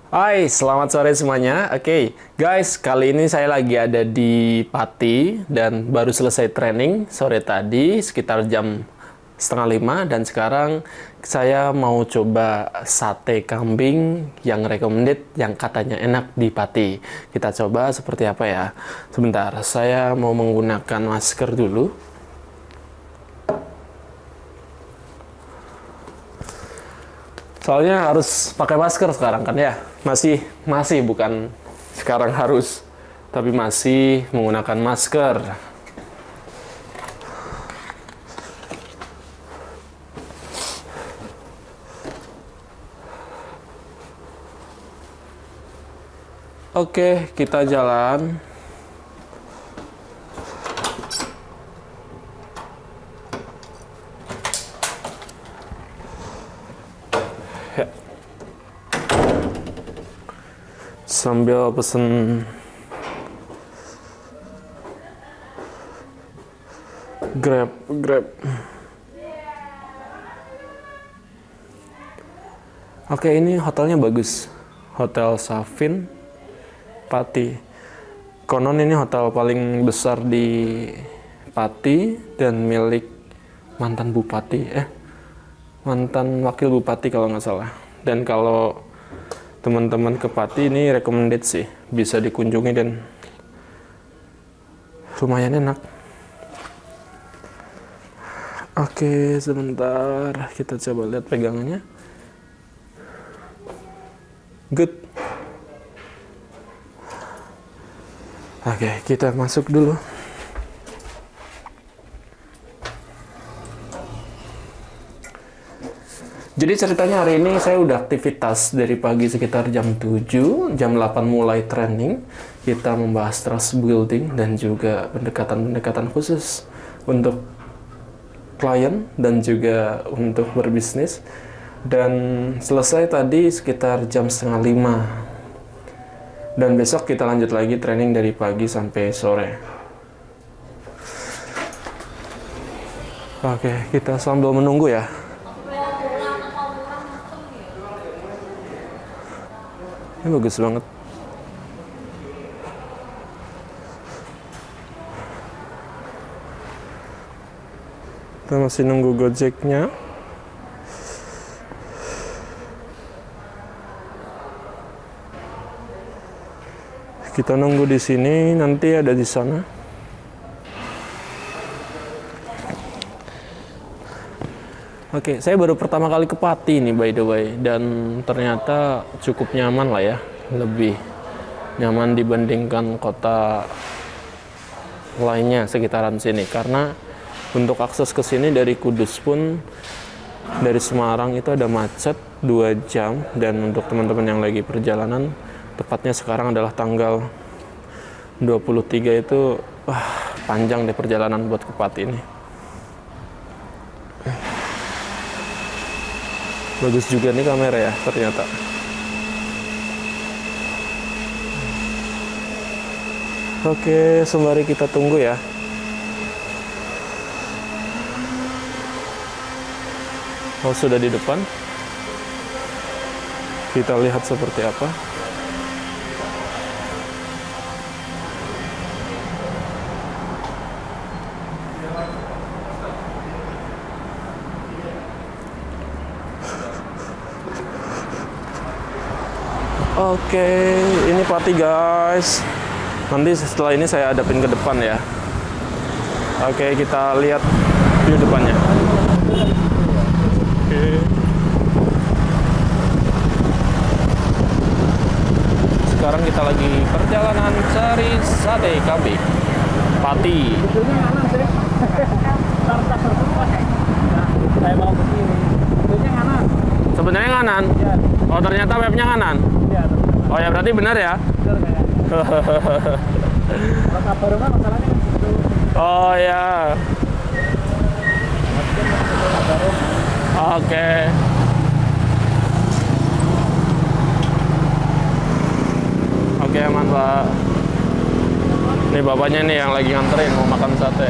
Hai, selamat sore semuanya. Oke, guys, kali ini saya lagi ada di Pati dan baru selesai training sore tadi sekitar jam setengah 5 dan sekarang saya mau coba sate kambing yang recommended yang katanya enak di Pati. Kita coba seperti apa ya. Sebentar, saya mau menggunakan masker dulu. Soalnya harus pakai masker sekarang kan ya. Masih bukan sekarang harus, tapi masih menggunakan masker. Oke, kita jalan. Ya. Sambil pesen Grab. Oke, ini hotelnya bagus. Hotel Savin Pati. Konon ini hotel paling besar di Pati dan milik mantan bupati. Mantan wakil bupati kalau nggak salah. Dan kalau teman-teman ke Pati ini recommended sih, bisa dikunjungi dan lumayan enak. Oke, sebentar kita coba lihat pegangannya. Good. Oke, kita masuk dulu. Jadi ceritanya hari ini saya udah aktivitas dari pagi sekitar jam 7, jam 8 mulai training. Kita membahas trust building dan juga pendekatan-pendekatan khusus untuk klien dan juga untuk berbisnis. Dan selesai tadi sekitar jam setengah 5. Dan besok kita lanjut lagi training dari pagi sampai sore. Oke, kita sambil menunggu ya. Ini bagus banget. Kita masih nunggu Gojeknya. Kita nunggu di sini, nanti ada di sana. Oke, saya baru pertama kali ke Pati nih by the way, dan ternyata cukup nyaman lah ya, lebih nyaman dibandingkan kota lainnya sekitaran sini. Karena untuk akses ke sini dari Kudus pun, dari Semarang itu ada macet 2 jam, dan untuk teman-teman yang lagi perjalanan, tepatnya sekarang adalah tanggal 23 itu, panjang deh perjalanan buat ke Pati ini. Bagus juga nih kamera ya ternyata. Oke, sembari kita tunggu ya. Oh, sudah di depan. Kita lihat seperti apa. Oke, ini Pati guys. Nanti setelah ini saya hadapin ke depan ya. Oke, kita lihat view depannya. Oke. Sekarang kita lagi perjalanan cari sate kambing Pati. Saya mau ke sini. Sebetulnya kanan. Sebenarnya kanan. Oh, ternyata webnya kanan. Iya, Oh ya, berarti benar ya. benar kayak. Kalau kabar rumah masalahnya kan gitu. Oh ya. Oke. Oke, aman Pak. Nih bapaknya nih yang lagi nganterin mau makan sate.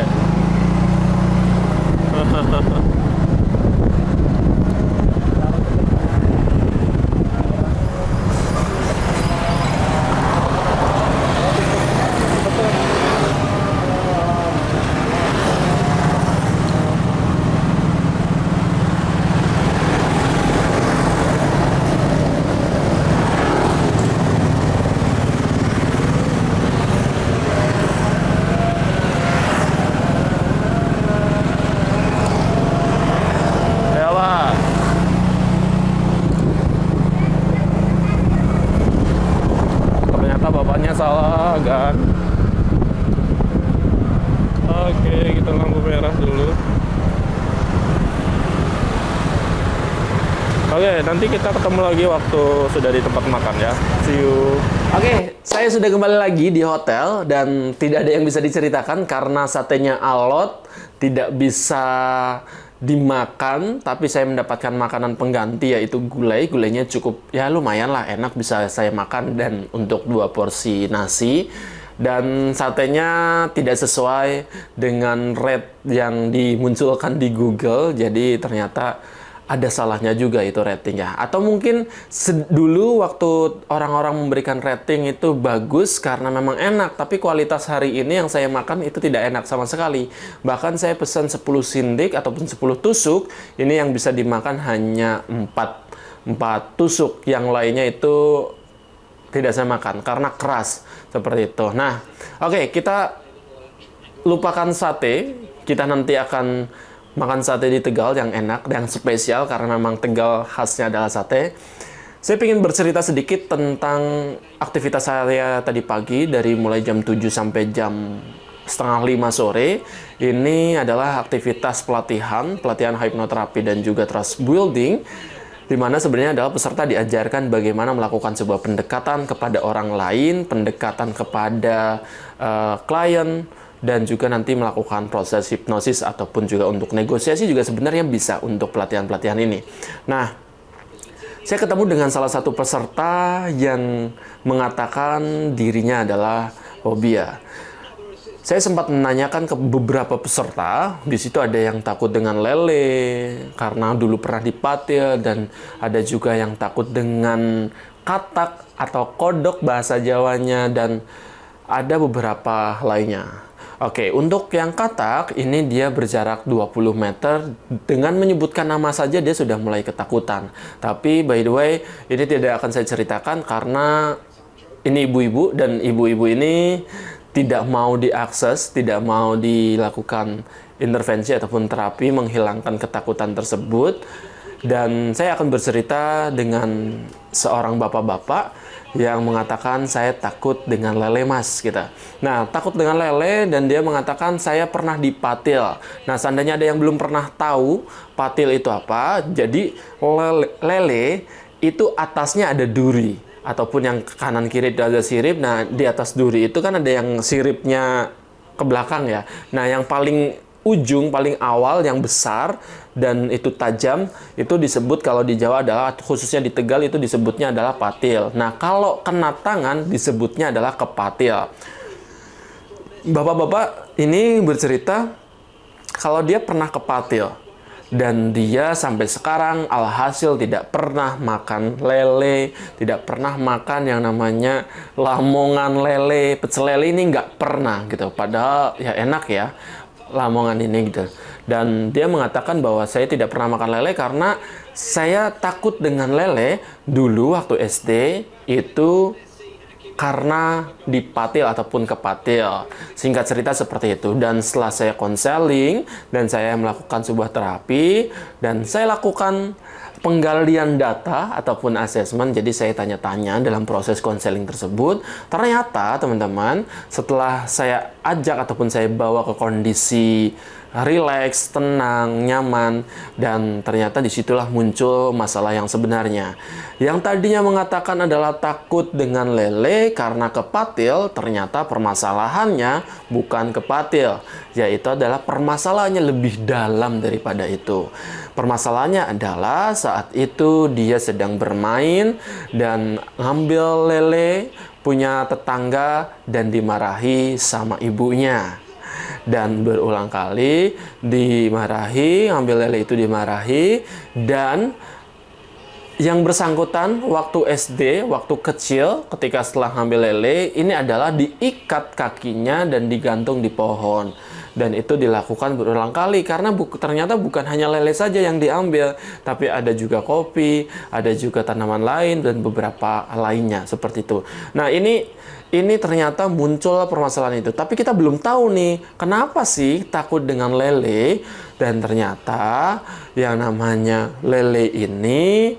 Jalannya salah kan. Oke, kita lampu merah dulu. Oke, nanti kita ketemu lagi waktu sudah di tempat makan ya. See you. Oke, saya sudah kembali lagi di hotel dan tidak ada yang bisa diceritakan karena satenya alot, tidak bisa dimakan, tapi saya mendapatkan makanan pengganti yaitu gulai. Gulainya cukup ya lumayan lah, enak, bisa saya makan dan untuk 2 porsi nasi. Dan satenya tidak sesuai dengan rate yang dimunculkan di Google, jadi ternyata ada salahnya juga itu ratingnya. Atau mungkin dulu waktu orang-orang memberikan rating itu bagus karena memang enak, tapi kualitas hari ini yang saya makan itu tidak enak sama sekali. Bahkan saya pesan 10 sindik ataupun 10 tusuk, ini yang bisa dimakan hanya 4 tusuk, yang lainnya itu tidak saya makan karena keras seperti itu. Nah, oke, kita lupakan sate. Kita nanti akan makan sate di Tegal yang enak dan spesial karena memang Tegal khasnya adalah sate. Saya ingin bercerita sedikit tentang aktivitas saya tadi pagi dari mulai jam 7 sampai jam setengah 5 sore. Ini adalah aktivitas pelatihan hipnoterapi dan juga trust building, di mana sebenarnya adalah peserta diajarkan bagaimana melakukan sebuah pendekatan kepada orang lain, pendekatan kepada klien, dan juga nanti melakukan proses hipnosis ataupun juga untuk negosiasi juga sebenarnya bisa untuk pelatihan-pelatihan ini. Nah, saya ketemu dengan salah satu peserta yang mengatakan dirinya adalah fobia. Saya sempat menanyakan ke beberapa peserta, di situ ada yang takut dengan lele karena dulu pernah dipatil, dan ada juga yang takut dengan katak atau kodok bahasa Jawanya, dan ada beberapa lainnya. Oke, untuk yang katak ini dia berjarak 20 meter, dengan menyebutkan nama saja dia sudah mulai ketakutan. Tapi by the way, ini tidak akan saya ceritakan karena ini ibu-ibu, dan ibu-ibu ini tidak mau diakses, tidak mau dilakukan intervensi ataupun terapi menghilangkan ketakutan tersebut. Dan saya akan bercerita dengan seorang bapak-bapak yang mengatakan saya takut dengan lele mas gitu. Nah, takut dengan lele, dan dia mengatakan saya pernah dipatil. Nah, seandainya ada yang belum pernah tahu patil itu apa, jadi lele itu atasnya ada duri, ataupun yang kanan kiri itu ada sirip. Nah, di atas duri itu kan ada yang siripnya ke belakang ya. Nah, yang paling ujung, paling awal, yang besar dan itu tajam, itu disebut kalau di Jawa adalah, khususnya di Tegal itu disebutnya adalah patil. Nah, kalau kena tangan disebutnya adalah kepatil. Bapak-bapak ini bercerita kalau dia pernah kepatil, dan dia sampai sekarang alhasil tidak pernah makan lele, tidak pernah makan yang namanya lamongan lele, pecel lele ini nggak pernah gitu. Padahal ya enak ya lamongan ini gitu. Dan dia mengatakan bahwa saya tidak pernah makan lele karena saya takut dengan lele dulu waktu SD itu karena dipatil ataupun kepatil. Singkat cerita seperti itu. Dan setelah saya konseling dan saya melakukan sebuah terapi dan saya lakukan penggalian data ataupun asesmen, jadi saya tanya-tanya dalam proses konseling tersebut. Ternyata teman-teman, setelah saya ajak ataupun saya bawa ke kondisi rileks, tenang, nyaman, dan ternyata disitulah muncul masalah yang sebenarnya. Yang tadinya mengatakan adalah takut dengan lele karena kepatil, ternyata permasalahannya bukan kepatil, yaitu adalah permasalahannya lebih dalam daripada itu. Permasalahannya adalah saat itu dia sedang bermain dan ngambil lele punya tetangga dan dimarahi sama ibunya. Dan berulang kali dimarahi, ngambil lele itu dimarahi, dan yang bersangkutan waktu SD, waktu kecil, ketika setelah ngambil lele, ini adalah diikat kakinya dan digantung di pohon. Dan itu dilakukan berulang kali, karena ternyata bukan hanya lele saja yang diambil, tapi ada juga kopi, ada juga tanaman lain, dan beberapa lainnya, seperti itu. Nah, ini ternyata muncul permasalahan itu. Tapi kita belum tahu nih, kenapa sih takut dengan lele. Dan ternyata yang namanya lele ini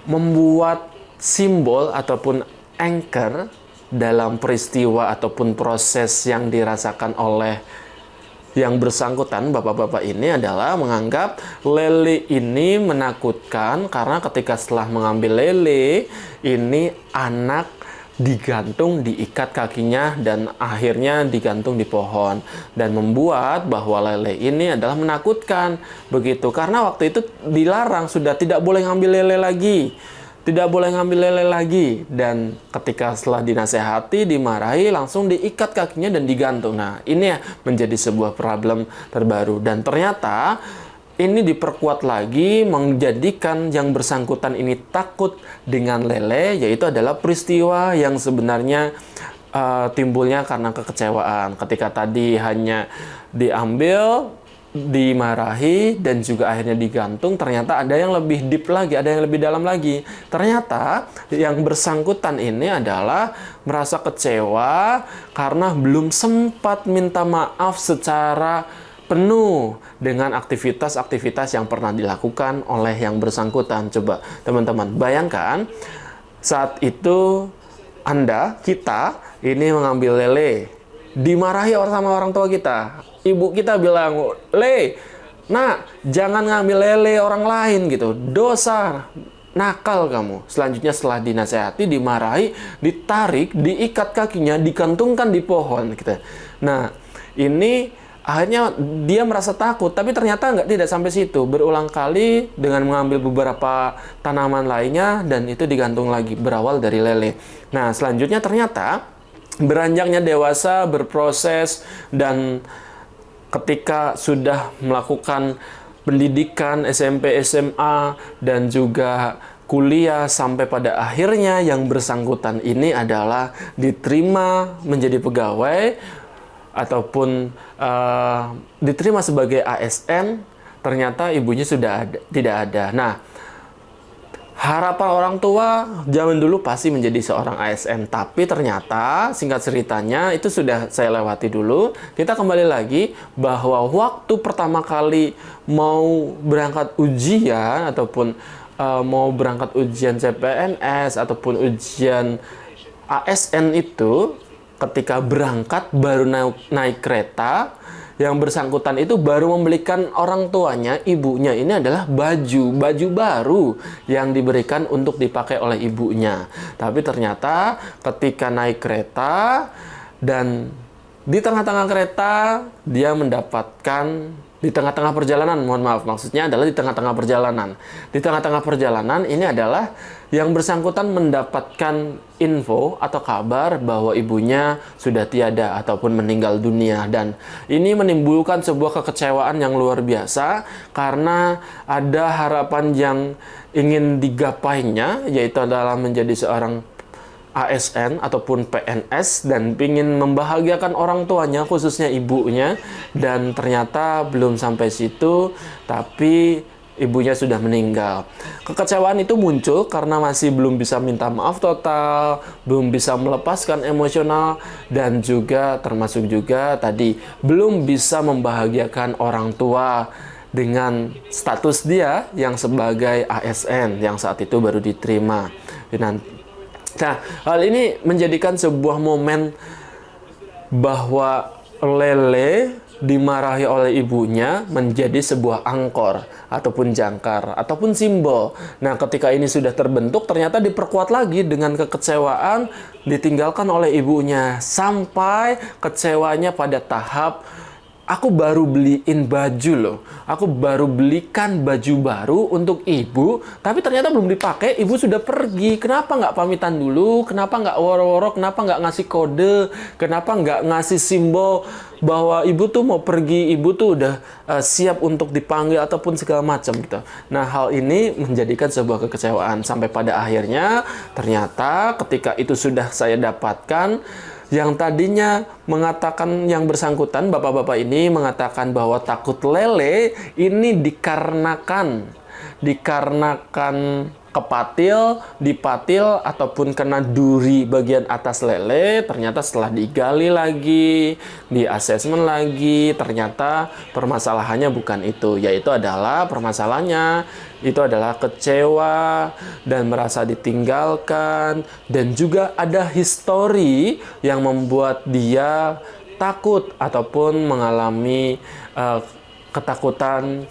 membuat simbol ataupun anchor dalam peristiwa ataupun proses yang dirasakan oleh yang bersangkutan, bapak-bapak ini adalah menganggap lele ini menakutkan karena ketika setelah mengambil lele, ini anak digantung, diikat kakinya, dan akhirnya digantung di pohon. Dan membuat bahwa lele ini adalah menakutkan. Begitu, karena waktu itu dilarang, sudah tidak boleh ngambil lele lagi. Tidak boleh ngambil lele lagi. Dan ketika setelah dinasehati, dimarahi, langsung diikat kakinya dan digantung. Nah, ini menjadi sebuah problem terbaru. Dan ternyata ini diperkuat lagi, menjadikan yang bersangkutan ini takut dengan lele, yaitu adalah peristiwa yang sebenarnya timbulnya karena kekecewaan. Ketika tadi hanya diambil, dimarahi, dan juga akhirnya digantung, ternyata ada yang lebih deep lagi, ada yang lebih dalam lagi. Ternyata yang bersangkutan ini adalah merasa kecewa karena belum sempat minta maaf secara penuh dengan aktivitas-aktivitas yang pernah dilakukan oleh yang bersangkutan. Coba teman-teman bayangkan, saat itu kita ini mengambil lele, dimarahi sama orang tua kita. Ibu kita bilang, nak, jangan ngambil lele orang lain gitu, dosa, nakal kamu. Selanjutnya setelah dinasehati, dimarahi, ditarik, diikat kakinya, digantungkan di pohon gitu. Nah, ini akhirnya dia merasa takut, tapi ternyata tidak sampai situ. Berulang kali dengan mengambil beberapa tanaman lainnya, dan itu digantung lagi, berawal dari lele. Nah, selanjutnya ternyata beranjaknya dewasa, berproses, dan ketika sudah melakukan pendidikan SMP, SMA, dan juga kuliah, sampai pada akhirnya yang bersangkutan ini adalah diterima menjadi pegawai ataupun diterima sebagai ASN, ternyata ibunya sudah tidak ada. Nah, harapan orang tua zaman dulu pasti menjadi seorang ASN, tapi ternyata singkat ceritanya itu sudah saya lewati dulu. Kita kembali lagi bahwa waktu pertama kali mau berangkat ujian ataupun mau berangkat ujian CPNS ataupun ujian ASN itu, ketika berangkat baru naik kereta, yang bersangkutan itu baru membelikan orang tuanya, ibunya ini adalah baju baru yang diberikan untuk dipakai oleh ibunya. Tapi ternyata ketika naik kereta dan di tengah-tengah kereta dia mendapatkan, di tengah-tengah perjalanan, mohon maaf, maksudnya adalah di tengah-tengah perjalanan. Di tengah-tengah perjalanan ini adalah yang bersangkutan mendapatkan info atau kabar bahwa ibunya sudah tiada ataupun meninggal dunia. Dan ini menimbulkan sebuah kekecewaan yang luar biasa karena ada harapan yang ingin digapainya, yaitu adalah menjadi seorang ASN ataupun PNS dan ingin membahagiakan orang tuanya, khususnya ibunya, dan ternyata belum sampai situ, tapi ibunya sudah meninggal. Kekecewaan itu muncul karena masih belum bisa minta maaf total, belum bisa melepaskan emosional, dan juga termasuk juga tadi belum bisa membahagiakan orang tua dengan status dia yang sebagai ASN yang saat itu baru diterima. Nah, hal ini menjadikan sebuah momen bahwa lele dimarahi oleh ibunya menjadi sebuah angkor ataupun jangkar ataupun simbol. Nah, ketika ini sudah terbentuk, ternyata diperkuat lagi dengan kekecewaan ditinggalkan oleh ibunya, sampai kecewanya pada tahap aku baru beliin baju loh. Aku baru belikan baju baru untuk ibu, tapi ternyata belum dipakai, ibu sudah pergi. Kenapa nggak pamitan dulu? Kenapa nggak woro-woro? Kenapa nggak ngasih kode? Kenapa nggak ngasih simbol bahwa ibu tuh mau pergi, ibu tuh udah siap untuk dipanggil ataupun segala macam gitu. Nah, hal ini menjadikan sebuah kekecewaan sampai pada akhirnya ternyata ketika itu sudah saya dapatkan, yang tadinya mengatakan yang bersangkutan, bapak-bapak ini mengatakan bahwa takut lele ini dikarenakan kepatil, dipatil, ataupun kena duri bagian atas lele. Ternyata setelah digali lagi, di asesmen lagi, ternyata permasalahannya bukan itu, yaitu adalah permasalahannya itu adalah kecewa dan merasa ditinggalkan, dan juga ada histori yang membuat dia takut ataupun mengalami ketakutan,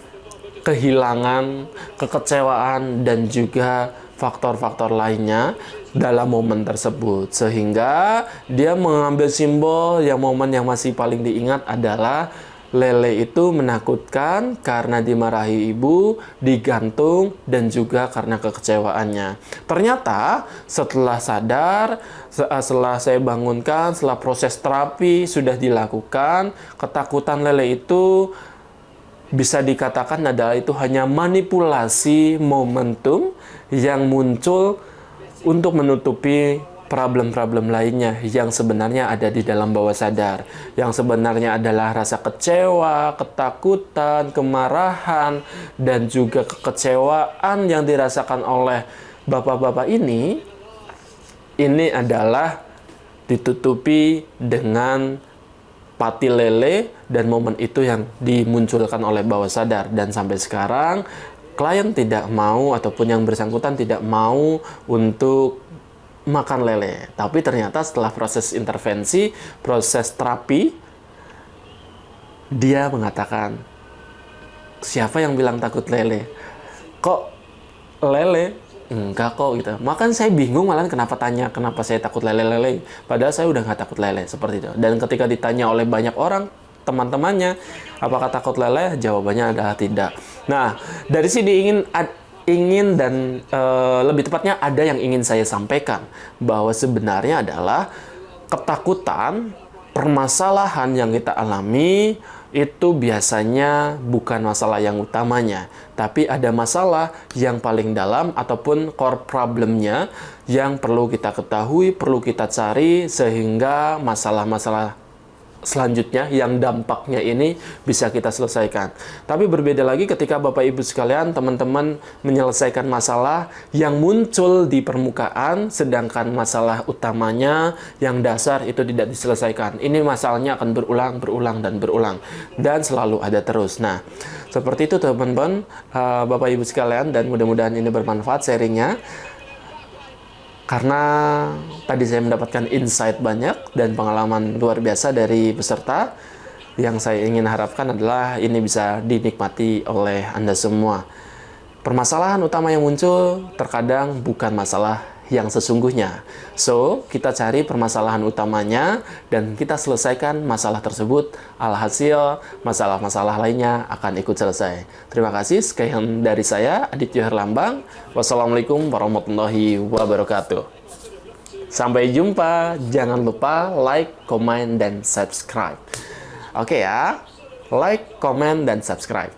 kehilangan, kekecewaan, dan juga faktor-faktor lainnya dalam momen tersebut. Sehingga dia mengambil simbol yang momen yang masih paling diingat adalah lele itu menakutkan karena dimarahi ibu, digantung, dan juga karena kekecewaannya. Ternyata setelah sadar, setelah saya bangunkan, setelah proses terapi sudah dilakukan, ketakutan lele itu bisa dikatakan adalah itu hanya manipulasi momentum yang muncul untuk menutupi problem-problem lainnya yang sebenarnya ada di dalam bawah sadar. Yang sebenarnya adalah rasa kecewa, ketakutan, kemarahan, dan juga kekecewaan yang dirasakan oleh bapak-bapak ini adalah ditutupi dengan pati lele, dan momen itu yang dimunculkan oleh bawah sadar. Dan sampai sekarang klien tidak mau, ataupun yang bersangkutan tidak mau untuk makan lele. Tapi ternyata setelah proses intervensi, proses terapi, dia mengatakan, siapa yang bilang takut lele? Kok lele? Enggak kok gitu. Makan saya bingung malah kenapa tanya kenapa saya takut lele-lele. Padahal saya udah nggak takut lele, seperti itu. Dan ketika ditanya oleh banyak orang, teman-temannya, apakah takut lele? Jawabannya adalah tidak. Nah, dari sini ingin dan lebih tepatnya ada yang ingin saya sampaikan, bahwa sebenarnya adalah ketakutan, permasalahan yang kita alami itu biasanya bukan masalah yang utamanya, tapi ada masalah yang paling dalam ataupun core problemnya yang perlu kita ketahui, perlu kita cari, sehingga masalah-masalah selanjutnya yang dampaknya ini bisa kita selesaikan. Tapi berbeda lagi ketika Bapak Ibu sekalian, teman-teman menyelesaikan masalah yang muncul di permukaan, sedangkan masalah utamanya yang dasar itu tidak diselesaikan. Ini masalahnya akan berulang, dan selalu ada terus. Nah, seperti itu teman-teman, Bapak Ibu sekalian, dan mudah-mudahan ini bermanfaat sharingnya. Karena tadi saya mendapatkan insight banyak dan pengalaman luar biasa dari peserta, yang saya ingin harapkan adalah ini bisa dinikmati oleh Anda semua. Permasalahan utama yang muncul terkadang bukan masalah yang sesungguhnya. So, kita cari permasalahan utamanya dan kita selesaikan masalah tersebut. Alhasil, masalah-masalah lainnya akan ikut selesai. Terima kasih. Sekian dari saya, Aditya Herlambang. Wassalamualaikum warahmatullahi wabarakatuh. Sampai jumpa. Jangan lupa like, comment, dan subscribe. Oke ya. Like, comment, dan subscribe.